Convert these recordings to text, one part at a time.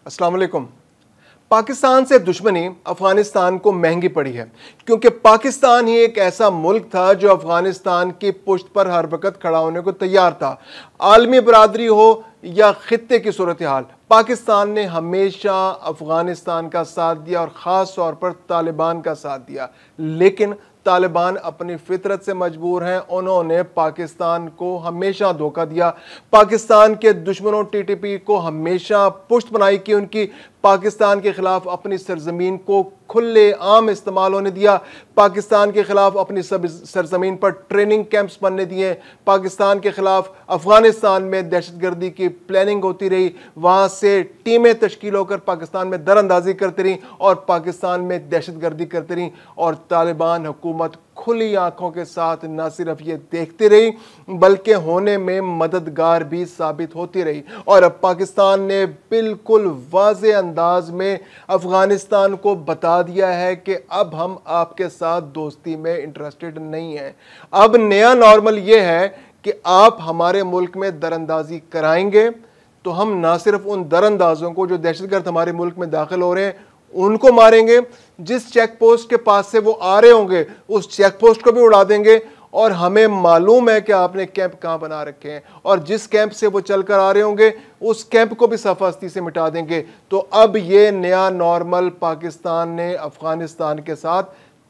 अस्सलाम वालेकुम। पाकिस्तान से दुश्मनी अफगानिस्तान को महंगी पड़ी है, क्योंकि पाकिस्तान ही एक ऐसा मुल्क था जो अफगानिस्तान की पुश्त पर हर वक्त खड़ा होने को तैयार था। आलमी बरादरी हो या खित्ते की सूरत हाल, पाकिस्तान ने हमेशा अफगानिस्तान का साथ दिया और ख़ास तौर पर तालिबान का साथ दिया। लेकिन तालिबान अपनी फितरत से मजबूर हैं, उन्होंने पाकिस्तान को हमेशा धोखा दिया। पाकिस्तान के दुश्मनों टीटीपी को हमेशा पुष्ट बनाई की उनकी पाकिस्तान के खिलाफ अपनी सरजमीन को खुले आम इस्तेमाल होने दिया। पाकिस्तान के खिलाफ अपनी सरजमीन पर ट्रेनिंग कैंप्स बनने दिए। पाकिस्तान के खिलाफ अफगानिस्तान में दहशतगर्दी की प्लानिंग होती रही, वहां से टीमें तश्कील होकर पाकिस्तान में दरअंदाजी करती रही और पाकिस्तान में दहशतगर्दी करती रही। और तालिबान हुकूमत खुली आंखों के साथ न सिर्फ ये देखती रही बल्कि होने में मददगार भी साबित होती रही। और अब पाकिस्तान ने बिल्कुल वाज़े अंदाज में अफगानिस्तान को बता दिया है कि अब हम आपके साथ दोस्ती में इंटरेस्टेड नहीं हैं। अब नया नॉर्मल ये है कि आप हमारे मुल्क में दरअंदाजी कराएंगे तो हम ना सिर्फ उन दरअंदाजों को जो दहशतगर्द हमारे मुल्क में दाखिल हो रहे हैं उनको मारेंगे, जिस चेक पोस्ट के पास से वो आ रहे होंगे उस चेक पोस्ट को भी उड़ा देंगे। और हमें मालूम है कि आपने कैंप कहां बना रखे हैं और जिस कैंप से वो चलकर आ रहे होंगे उस कैंप को भी सफास्ती से मिटा देंगे। तो अब ये नया नॉर्मल पाकिस्तान ने अफगानिस्तान के साथ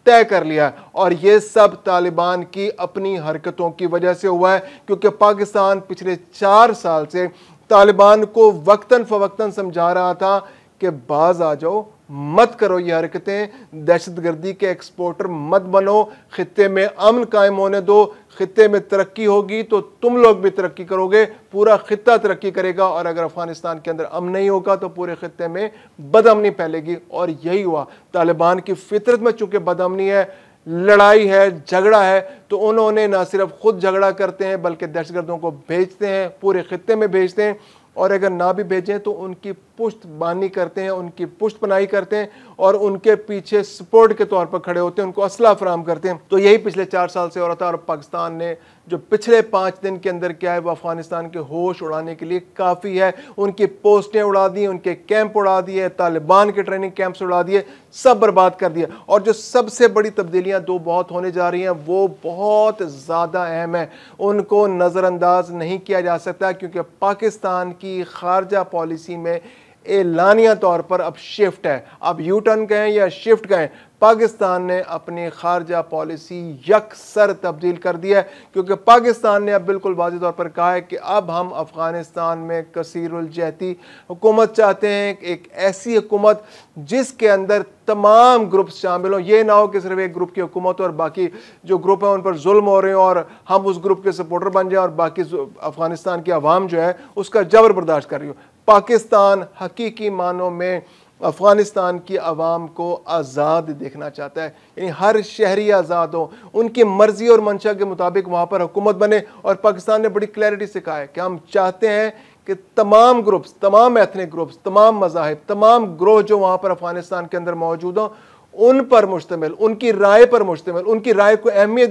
तय कर लिया है और ये सब तालिबान की अपनी हरकतों की वजह से हुआ है, क्योंकि पाकिस्तान पिछले 4 साल से तालिबान को वक्तन फवक्तन समझा रहा था कि बाज आ जाओ, मत करो ये हरकतें, दहशतगर्दी के एक्सपोर्टर मत बनो, खित्ते में अमन कायम होने दो, खित्ते में तरक्की होगी तो तुम लोग भी तरक्की करोगे, पूरा खित्ता तरक्की करेगा। और अगर अफगानिस्तान के अंदर अमन नहीं होगा तो पूरे खित्ते में बदअमनी फैलेगी। और यही हुआ। तालिबान की फितरत में चूंकि बदअमनी है, लड़ाई है, झगड़ा है, तो उन्होंने ना सिर्फ खुद झगड़ा करते हैं बल्कि दहशतगर्दों को भेजते हैं, पूरे खित्ते में भेजते हैं। और अगर ना भी भेजें तो उनकी पुश्तबानी करते हैं, उनकी पुश्तपनाही करते हैं और उनके पीछे सपोर्ट के तौर पर खड़े होते हैं, उनको असला फराहम करते हैं। तो यही पिछले 4 साल से हो रहा था। और पाकिस्तान ने जो पिछले 5 दिन के अंदर किया है वो अफगानिस्तान के होश उड़ाने के लिए काफ़ी है। उनकी पोस्टें उड़ा दी, उनके कैंप उड़ा दिए, तालिबान के ट्रेनिंग कैंप्स उड़ा दिए, सब बर्बाद कर दिया। और जो सबसे बड़ी तब्दीलियां 2 बहुत होने जा रही हैं वो बहुत ज़्यादा अहम है, उनको नज़रअंदाज नहीं किया जा सकता, क्योंकि पाकिस्तान की खारजा पॉलिसी में एलानिया तौर पर अब शिफ्ट है। अब यू टर्न कहें या शिफ्ट कहें, पाकिस्तान ने अपनी खारजा पॉलिसी यकसर तब्दील कर दिया है, क्योंकि पाकिस्तान ने अब बिल्कुल वाज़ेह तौर पर कहा है कि अब हम अफगानिस्तान में कसीरुल जहती हुकूमत चाहते हैं, एक ऐसी हुकूमत जिसके अंदर तमाम ग्रुप्स शामिल हों। ये ना हो कि सिर्फ एक ग्रुप की हुकूमत और बाकी जो ग्रुप है उन पर जुल्म हो रहे हैं और हम उस ग्रुप के सपोर्टर बन जाएं और बाकी अफगानिस्तान की आवाम जो है उसका जबर बर्दाश्त कर रही हो। पाकिस्तान हकीकी मानों में अफगानिस्तान की आवाम को आज़ाद देखना चाहता है, यानी हर शहरी आज़ाद हो, उनकी मर्जी और मंशा के मुताबिक वहाँ पर हुकूमत बने। और पाकिस्तान ने बड़ी क्लैरिटी से कहा है कि हम चाहते हैं कि तमाम ग्रुप्स, तमाम एथनिक ग्रुप्स, तमाम मज़ाहिब, तमाम ग्रोह जो वहाँ पर अफगानिस्तान के अंदर मौजूद हों उन पर मुश्तमिल, उनकी राय पर मुश्तमिल, उनकी राय को अहमियत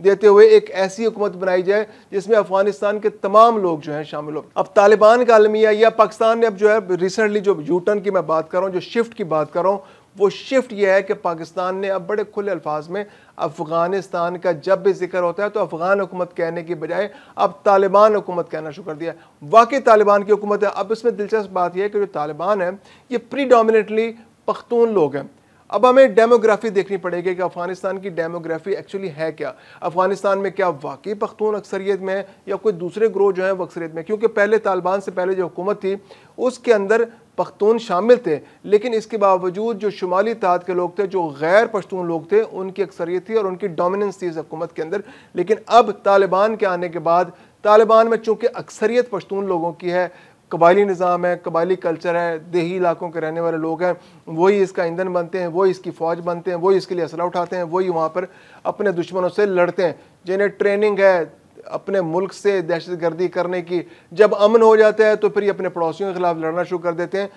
देते हुए एक ऐसी हुकूमत बनाई जाए जिसमें अफगानिस्तान के तमाम लोग जो हैं शामिल हो। अब तालिबान का अलमिया या पाकिस्तान ने अब जो है रिसेंटली जो यू टर्न की मैं बात कर रहा हूँ, जो शिफ्ट की बात कर रहा हूँ, वो शिफ्ट ये है कि पाकिस्तान ने अब बड़े खुले अल्फाज में अफगानिस्तान का जब भी जिक्र होता है तो अफगान हुकूमत कहने की बजाय अब तालिबान हुकूमत कहना शुरू कर दिया। वाकई तालिबान की हुकूमत है। अब इसमें दिलचस्प बात यह है कि जो तालिबान है ये प्रीडोमिनेटली पख्तून लोग हैं। अब हमें डेमोग्राफी देखनी पड़ेगी कि अफगानिस्तान की डेमोग्राफी एक्चुअली है क्या, अफगानिस्तान में क्या वाकई पख्तून अक्सरियत में है या कोई दूसरे ग्रोह जो है वो अक्सरियत में। क्योंकि पहले तालिबान से पहले जो हुकूमत थी उसके अंदर पख्तून शामिल थे, लेकिन इसके बावजूद जो शुमाली तहात के लोग थे, जो गैर पश्तून लोग थे, उनकी अक्सरियत थी और उनकी डोमिनेंस थी इस हुकूमत के अंदर। लेकिन अब तालिबान के आने के बाद तालिबान में चूँकि अक्सरियत पश्तून लोगों की है, कबायली निज़ाम है, कबायली कल्चर है, देही इलाकों के रहने वाले लोग हैं, वही इसका ईंधन बनते हैं, वही इसकी फ़ौज बनते हैं, वही इसके लिए असला उठाते हैं, वही वहाँ पर अपने दुश्मनों से लड़ते हैं, जिन्हें ट्रेनिंग है अपने मुल्क से दहशतगर्दी करने की। जब अमन हो जाता है तो फिर ये अपने पड़ोसियों के खिलाफ लड़ना शुरू कर देते हैं।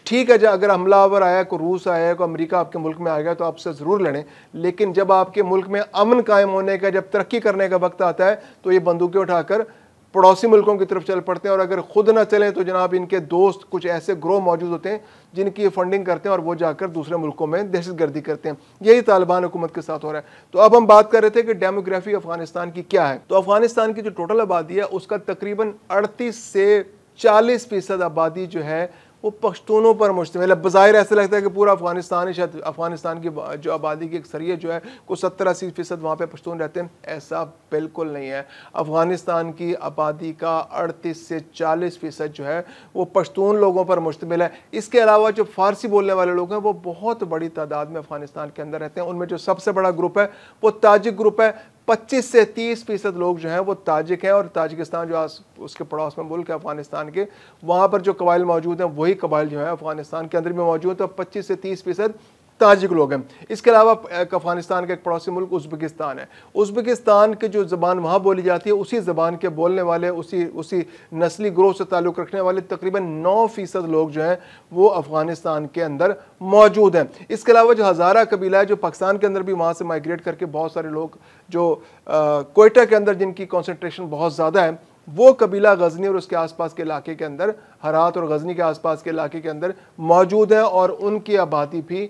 ठीक है, जब अगर हमलावर आया, को रूस आया, को अमेरिका आपके मुल्क में आएगा तो आपसे ज़रूर लड़ें, लेकिन जब आपके मुल्क में अमन कायम होने का, जब तरक्की करने का वक्त आता है तो ये बंदूकें उठाकर पड़ोसी मुल्कों की तरफ चल पड़ते हैं, और अगर खुद ना चलें तो जनाब इनके दोस्त कुछ ऐसे ग्रोह मौजूद होते हैं जिनकी ये फंडिंग करते हैं और वो जाकर दूसरे मुल्कों में दहशतगर्दी करते हैं। यही तालिबान हुकूमत के साथ हो रहा है। तो अब हम बात कर रहे थे कि डेमोग्राफी अफगानिस्तान की क्या है। तो अफगानिस्तान की जो टोटल आबादी है उसका तकरीबन 38 से 40% आबादी जो है वो पश्तूनों पर मुश्तमिल है। बज़ाहिर ऐसा लगता है कि पूरा अफगानिस्तान ही, शायद अफगानिस्तान की जो आबादी की अक्सरियत जो है वो 70-80% वहाँ पे पश्तून रहते हैं। ऐसा बिल्कुल नहीं है। अफगानिस्तान की आबादी का 38 से 40% जो है वो पश्तून लोगों पर मुश्तमिल है। इसके अलावा जो फ़ारसी बोलने वाले लोग हैं वो बहुत बड़ी तादाद में अफगानिस्तान के अंदर रहते हैं। उनमें जो सबसे बड़ा ग्रुप है वो ताजिक ग्रुप है। 25 से 30% लोग जो हैं वो ताजिक हैं, और ताजिकिस्तान जो उसके पड़ोस में मुल्क है अफगानिस्तान के, वहाँ पर जो कबाइल मौजूद हैं वही कबाइल जो है अफगानिस्तान के अंदर भी मौजूद है। तो 25 से 30% ताजिक लोग हैं। इसके अलावा अफगानिस्तान का एक पड़ोसी मुल्क उज़्बेकिस्तान है। उज़्बेकिस्तान की जो ज़बान वहाँ बोली जाती है उसी ज़बान के बोलने वाले, उसी नस्ली ग्रोह से ताल्लुक़ रखने वाले तकरीबन 9% लोग जो हैं वो अफगानिस्तान के अंदर मौजूद हैं। इसके अलावा जो हज़ारा कबीला है जो पाकिस्तान के अंदर भी वहाँ से माइग्रेट करके बहुत सारे लोग जो कोयटा के अंदर जिनकी कॉन्सेंट्रेशन बहुत ज़्यादा है, वो कबीला गजनी और उसके आसपास के इलाके के अंदर, हरात और गजनी के आसपास के इलाके के अंदर मौजूद है, और उनकी आबादी भी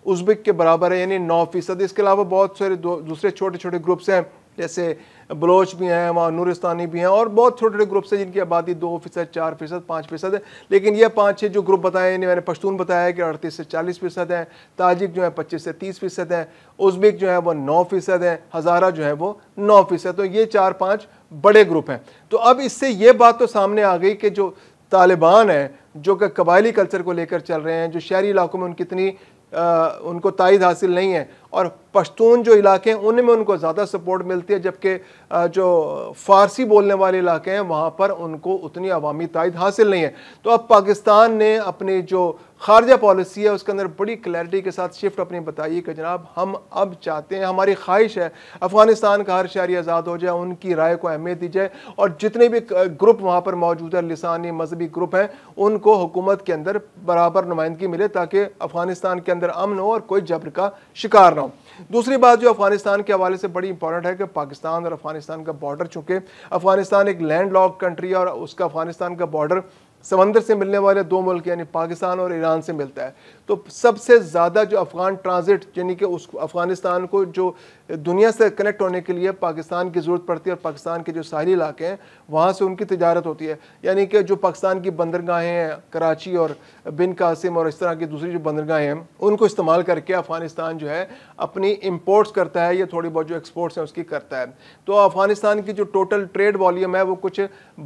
उज़्बेक के बराबर है, यानी 9%। इसके अलावा बहुत सारे दूसरे छोटे छोटे ग्रुप्स हैं, जैसे बलोच भी हैं, वहाँ नूरिस्तानी भी हैं, और बहुत छोटे छोटे ग्रुप्स हैं जिनकी आबादी 2%, 4%, 5% है। लेकिन ये 5-6 जो ग्रुप बताए, मैंने पश्तून बताया है कि 38 से 40% है, ताजिक जो है 25 से 30% है, उज़्बेक जो है वो 9% है, हज़ारा जो है वो 9%। तो ये 4-5 बड़े ग्रुप हैं। तो अब इससे ये बात तो सामने आ गई कि जो तालिबान है जो कि कबायली कल्चर को लेकर चल रहे हैं, जो शहरी इलाकों में उनकी इतनी उनको तायद हासिल नहीं है, और पश्तून जो इलाके हैं उनमें उनको ज़्यादा सपोर्ट मिलती है, जबकि जो फ़ारसी बोलने वाले इलाके हैं वहाँ पर उनको उतनी अवामी तायद हासिल नहीं है। तो अब पाकिस्तान ने अपनी जो खारजा पॉलिसी है उसके अंदर बड़ी क्लैरिटी के साथ शिफ्ट अपनी बताई कि जनाब हम अब चाहते हैं, हमारी ख्वाहिश है अफ़गानिस्तान का हर शहरी आज़ाद हो जाए, उनकी राय को अहमियत दी जाए, और जितने भी ग्रुप वहाँ पर मौजूद है, लिसानी मजहबी ग्रुप हैं, उनको हुकूमत के अंदर बराबर नुमाइंदगी मिले ताकि अफ़गानिस्तान के अंदर अमन हो और कोई जबर का शिकार ना हो। दूसरी बात जो अफगानिस्तान के हवाले से बड़ी इंपॉर्टेंट है कि पाकिस्तान और अफगानिस्तान का बॉर्डर, चूंकि अफगानिस्तान एक लैंड लॉक कंट्री है और उसका अफगानिस्तान का बॉर्डर समंदर से मिलने वाले 2 मुल्क यानी पाकिस्तान और ईरान से मिलता है। तो सबसे ज़्यादा जो अफ़गान ट्रांजिट यानी कि उस अफ़गानिस्तान को जो दुनिया से कनेक्ट होने के लिए पाकिस्तान की ज़रूरत पड़ती है, और पाकिस्तान के जो साहिली इलाके हैं वहाँ से उनकी तिजारत होती है, यानी कि जो पाकिस्तान की बंदरगाहें हैं कराची और बिन कासिम और इस तरह की दूसरी जो बंदरगाहें हैं उनको इस्तेमाल करके अफ़गानिस्तान जो है अपनी इम्पोर्ट्स करता है, या थोड़ी बहुत जो एक्सपोर्ट्स हैं उसकी करता है। तो अफ़गानिस्तान की जो टोटल ट्रेड वॉल्यूम है वो कुछ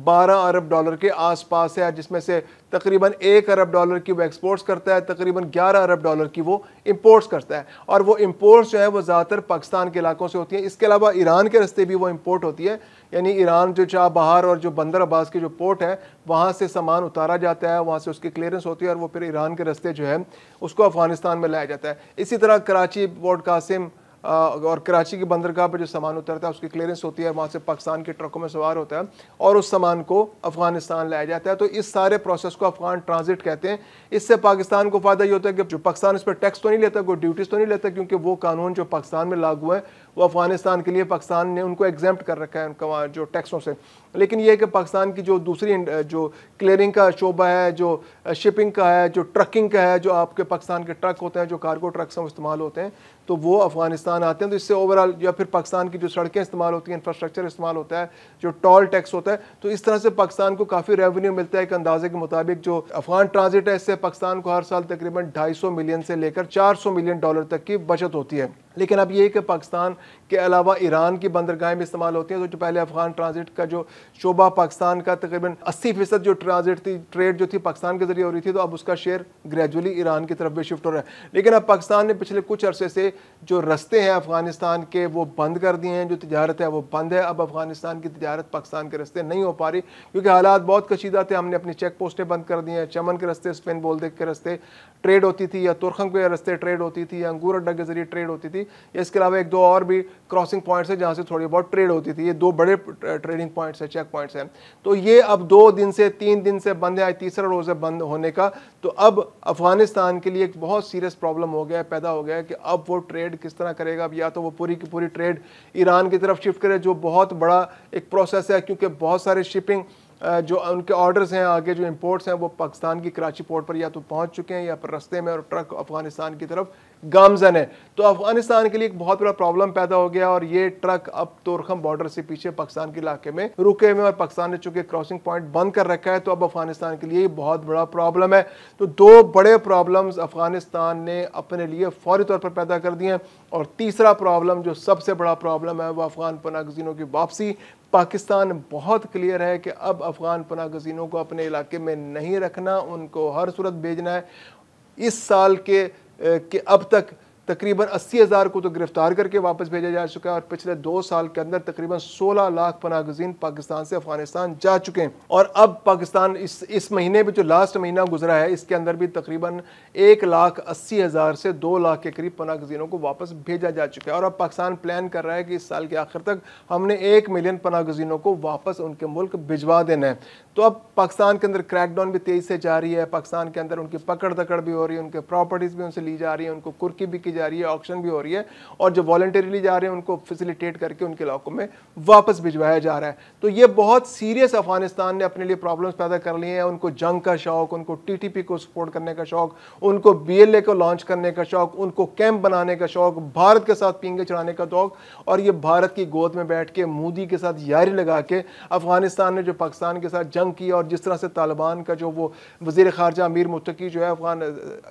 12 अरब डॉलर के आसपास है, जिसमें से तकरीबन 1 अरब डॉलर की वो एक्सपोर्ट्स करता है, तकरीबन 11 अरब डॉलर की वो इंपोर्ट्स करता है, और वो इंपोर्ट्स जो है वो ज़्यादातर पाकिस्तान के इलाकों से होती हैं। इसके अलावा ईरान के रास्ते भी वो इंपोर्ट होती है, यानी ईरान जो चाबहार और जो बंदर अब्बास की जो पोर्ट है वहाँ से सामान उतारा जाता है, वहाँ से उसकी क्लियरेंस होती है, और वो फिर ईरान के रास्ते जो है उसको अफ़गानिस्तान में लाया जाता है। इसी तरह कराची, पोर्ट कासिम और कराची की बंदरगाह पर जो सामान उतरता है उसकी क्लियरेंस होती है, वहाँ से पाकिस्तान के ट्रकों में सवार होता है और उस सामान को अफ़गानिस्तान लाया जाता है। तो इस सारे प्रोसेस को अफ़गान ट्रांजिट कहते हैं। इससे पाकिस्तान को फ़ायदा ये होता है कि जो पाकिस्तान इस पर टैक्स तो नहीं लेता, कोई ड्यूटीज़ तो नहीं लेता, क्योंकि वो कानून जो पाकिस्तान में लागू है वो अफ़गानिस्तान के लिए पाकिस्तान ने उनको एग्जेम्प्ट कर रखा है उनका जो टैक्सों से। लेकिन ये है कि पाकिस्तान की जो दूसरी जो क्लियरिंग का शोबा है, जो शिपिंग का है, जो ट्रकिंग का है, जो आपके पाकिस्तान के ट्रक होते हैं, जो कार्गो ट्रक्स हैं इस्तेमाल होते हैं, तो वो अफ़गानिस्तान आते हैं। तो इससे ओवरऑल या फिर पाकिस्तान की जो सड़कें इस्तेमाल होती हैं, इंफ्रास्ट्रक्चर इस्तेमाल होता है, जो टोल टैक्स होता है, तो इस तरह से पाकिस्तान को काफ़ी रेवेन्यू मिलता है। एक अंदाजे के मुताबिक जो अफ़गान ट्रांजिट है इससे पाकिस्तान को हर साल तकरीबन 250 मिलियन से लेकर 400 मिलियन डॉलर तक की बचत होती है। लेकिन अब ये कि पाकिस्तान के अलावा ईरान की बंदरगाहें भी इस्तेमाल होती हैं, तो जो पहले अफ़गान ट्रांजिट का जो शोबा पाकिस्तान का तकरीबन 80% जो ट्रांजिट थी, ट्रेड जो थी पाकिस्तान के जरिए हो रही थी, तो अब उसका शेयर ग्रेजुअली ईरान की तरफ भी शिफ्ट हो रहा है। लेकिन अब पाकिस्तान ने पिछले कुछ अरसे से जो रस्ते हैं अफ़गानिस्तान के वो बंद कर दिए हैं, जो तिजारत है वो बंद है। अब अफ़गानिस्तान की तिजारत पाकिस्तान के रस्ते नहीं हो पा रही, क्योंकि हालात बहुत कशीदा थे। हमने अपनी चेक पोस्टें बंद कर दी हैं, चमन के रस्ते, स्पेन बोलदेक के रस्ते ट्रेड होती थी, या तुरखम के रस्ते ट्रेड होती थी, या अंगूर अड्डा के जरिए ट्रेड होती थी, थी। इसके अलावा एक दो और भी क्रॉसिंग पॉइंट्स हैं जहाँ से थोड़ी बहुत ट्रेड होती थी। ये दो बड़े ट्रेडिंग पॉइंट्स हैं, चेक पॉइंट्स हैं। तो ये अब 2 दिन से 3 दिन से बंद है, आज तीसरा रोज़ है बंद होने का। तो अब अफगानिस्तान के लिए एक बहुत सीरियस प्रॉब्लम हो गया है, पैदा हो गया है कि अब वो ट्रेड किस तरह करेगा। अब या तो वो पूरी की पूरी ट्रेड ईरान की तरफ शिफ्ट करे, जो बहुत बड़ा एक प्रोसेस है, क्योंकि बहुत सारे शिपिंग जो उनके ऑर्डर्स हैं, आगे जो इंपोर्ट्स हैं, वो पाकिस्तान की कराची पोर्ट पर या तो पहुंच चुके हैं या फिर रास्ते में, और ट्रक अफगानिस्तान की तरफ गामजन है। तो अफगानिस्तान के लिए एक बहुत बड़ा प्रॉब्लम पैदा हो गया, और ये ट्रक अब तोरखम बॉर्डर से पीछे पाकिस्तान के इलाके में रुके हुए, और पाकिस्तान ने चूंकि क्रॉसिंग पॉइंट बंद कर रखा है, तो अब अफगानिस्तान के लिए बहुत बड़ा प्रॉब्लम है। तो 2 बड़े प्रॉब्लम्स अफगानिस्तान ने अपने लिए फौरी तौर पर पैदा कर दिए हैं। और तीसरा प्रॉब्लम, जो सबसे बड़ा प्रॉब्लम है, वो अफगान पनाहगज़ीनों की वापसी। पाकिस्तान बहुत क्लियर है कि अब अफगान पनाहगज़ीनों को अपने इलाके में नहीं रखना, उनको हर सूरत भेजना है। इस साल के अब तक तकरीबन 80,000 को तो गिरफ्तार करके वापस भेजा जा चुका है, और पिछले 2 साल के अंदर तकरीबन 16 लाख पनाहगज़ीन पाकिस्तान से अफगानिस्तान जा चुके हैं। और अब पाकिस्तान इस महीने में जो लास्ट महीना गुजरा है, इसके अंदर भी तकरीबन 1,80,000 से 2 लाख के करीब पनाहगज़ीनों को वापस भेजा जा चुका है। और अब पाकिस्तान प्लान कर रहा है कि इस साल के आखिर तक हमने 1 मिलियन पनाहगज़ीनों को वापस उनके मुल्क भिजवा देना है। तो अब पाकिस्तान के अंदर क्रैकडाउन भी तेज़ी से जारी है, पाकिस्तान के अंदर उनकी पकड़ दकड़ भी हो रही है, उनके प्रॉपर्टीज़ भी उनसे ली जा रही है, उनको कुर्की भी की जा रही है, ऑक्शन भी हो रही है, और जो वॉलंटरीली जा रहे हैं उनको फैसिलिटेट करके उनके इलाकों में वापस भिजवाया जा रहा है। तो ये बहुत सीरियस अफगानिस्तान ने अपने लिए प्रॉब्लम्स पैदा कर लिए हैं। उनको जंग का शौक, उनको टीटीपी को सपोर्ट करने का शौक, उनको बीएलए को लॉन्च करने का शौक, उनको कैंप बनाने का शौक, भारत के साथ पींगे चढ़ाने का शौक, और ये भारत की गोद में बैठ के मोदी के साथ यारी लगा के अफगानिस्तान ने जो पाकिस्तान के साथ जंग की, और जिस तरह से तालिबान का जो वो वज़ीर ख़ारजा अमीर मुत्तकी जो है अफगान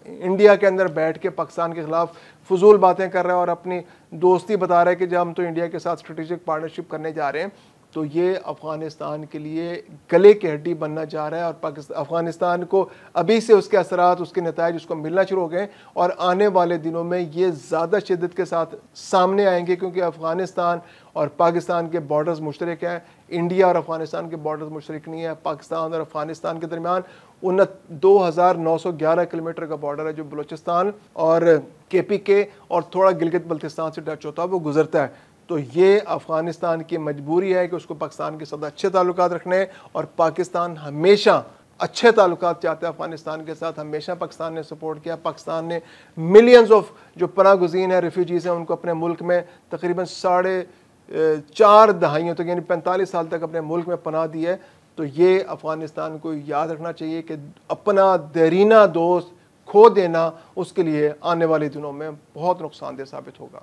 इंडिया के अंदर बैठ के पाकिस्तान के खिलाफ फजूल बातें कर रहा है और अपनी दोस्ती बता रहा है कि जब हम तो इंडिया के साथ स्ट्रेटेजिक पार्टनरशिप करने जा रहे हैं, तो ये अफगानिस्तान के लिए गले की हड्डी बनना जा रहा है। और पाकिस्तान अफगानिस्तान को अभी से उसके असरात, उसके नताइज उसको मिलना शुरू हो गए, और आने वाले दिनों में ये ज़्यादा शिद्दत के साथ सामने आएंगे, क्योंकि अफगानिस्तान और पाकिस्तान के बॉर्डर्स मुश्तरक हैं। इंडिया और अफगानिस्तान के बॉर्डर्स मुश्तरक नहीं है। पाकिस्तान और अफगानिस्तान के दरमियान 2911 किलोमीटर का बॉर्डर है, जो बलूचिस्तान और KPK और थोड़ा गिलगित बल्तिस्तान से टच होता है, वो गुजरता है। तो ये अफगानिस्तान की मजबूरी है कि उसको पाकिस्तान के साथ अच्छे ताल्लुकात रखने हैं, और पाकिस्तान हमेशा अच्छे ताल्लुकात चाहता है अफगानिस्तान के साथ। हमेशा पाकिस्तान ने सपोर्ट किया। पाकिस्तान ने मिलियंस ऑफ जो पनाहगज़ीन है, रेफ्यूजीज़ हैं, उनको अपने मुल्क में तकरीबन 4.5 दहाइयों तक, यानी 45 साल तक अपने मुल्क में पनाह दी है। तो ये अफगानिस्तान को याद रखना चाहिए कि अपना देरीना दोस्त खो देना उसके लिए आने वाले दिनों में बहुत नुकसानदेह साबित होगा।